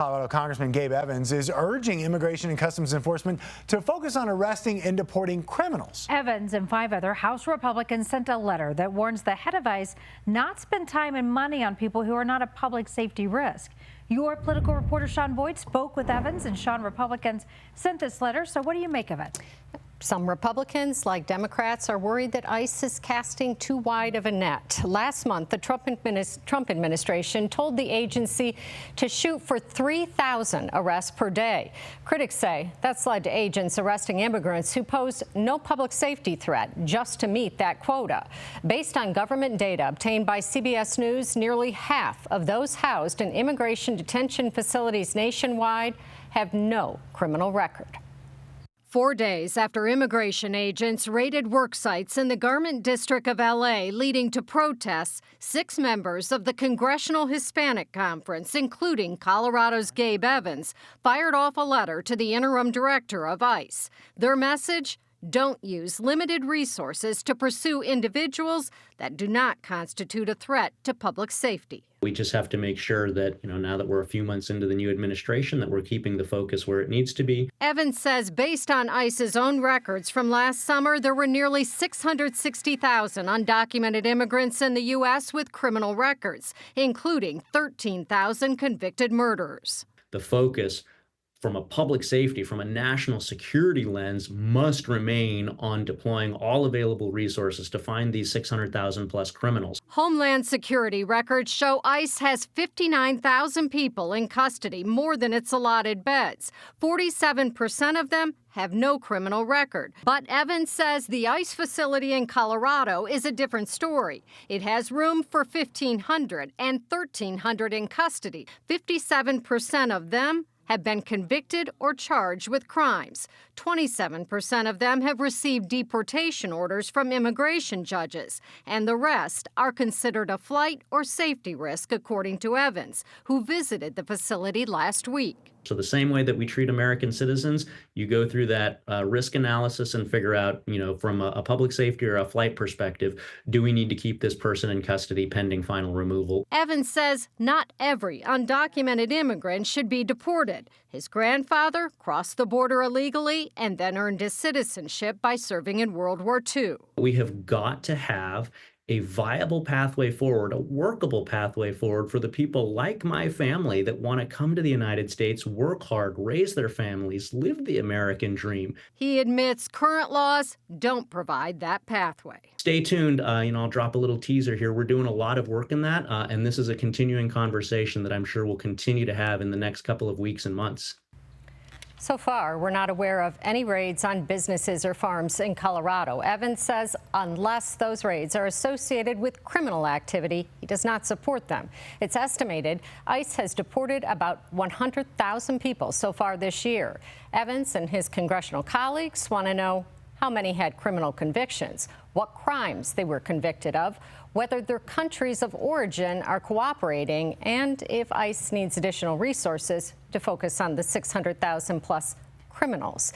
Colorado Congressman Gabe Evans is urging Immigration and Customs Enforcement to focus on arresting and deporting criminals. Evans and 5 other House Republicans sent a letter that warns the head of ICE not spend time and money on people who are not a public safety risk. Your political reporter Sean Boyd spoke with Evans, and Sean, Republicans sent this letter. So what do you make of it? Some Republicans, like Democrats, are worried that ICE is casting too wide of a net. Last month, the Trump administration told the agency to shoot for 3,000 arrests per day. Critics say that's led to agents arresting immigrants who pose no public safety threat just to meet that quota. Based on government data obtained by CBS News, nearly half of those housed in immigration detention facilities nationwide have no criminal record. 4 days after immigration agents raided work sites in the Garment District of L.A., leading to protests, 6 members of the Congressional Hispanic Conference, including Colorado's Gabe Evans, fired off a letter to the interim director of ICE. Their message? Don't use limited resources to pursue individuals that do not constitute a threat to public safety. We just have to make sure that, now that we're a few months into the new administration, that we're keeping the focus where it needs to be. Evans says based on ICE's own records from last summer, there were nearly 660,000 undocumented immigrants in the U.S. with criminal records, including 13,000 convicted murderers. The focus from a public safety, from a national security lens, must remain on deploying all available resources to find these 600,000 plus criminals. Homeland Security records show ICE has 59,000 people in custody, more than its allotted beds. 47% of them have no criminal record. But Evans says the ICE facility in Colorado is a different story. It has room for 1,500 and 1,300 in custody. 57% of them have been convicted or charged with crimes. 27% of them have received deportation orders from immigration judges, and the rest are considered a flight or safety risk, according to Evans, who visited the facility last week. So the same way that we treat American citizens, you go through that risk analysis and figure out, from a public safety or a flight perspective, do we need to keep this person in custody pending final removal? Evans says not every undocumented immigrant should be deported. His grandfather crossed the border illegally and then earned his citizenship by serving in World War II. We have got to have a viable pathway forward, a workable pathway forward for the people like my family that want to come to the United States, work hard, raise their families, live the American dream. He admits current laws don't provide that pathway. Stay tuned. I'll drop a little teaser here. We're doing a lot of work in that, and this is a continuing conversation that I'm sure we'll continue to have in the next couple of weeks and months. So far, we're not aware of any raids on businesses or farms in Colorado. Evans says unless those raids are associated with criminal activity, he does not support them. It's estimated ICE has deported about 100,000 people so far this year. Evans and his congressional colleagues want to know how many had criminal convictions, what crimes they were convicted of, whether their countries of origin are cooperating, and if ICE needs additional resources to focus on the 600,000 plus criminals.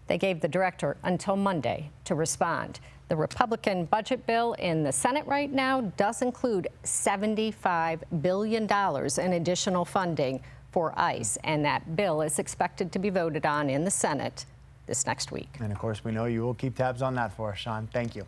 They gave the director until Monday to respond. The Republican budget bill in the Senate right now does include $75 billion in additional funding for ICE, and that bill is expected to be voted on in the Senate this next week. And of course, we know you will keep tabs on that for us, Sean. Thank you.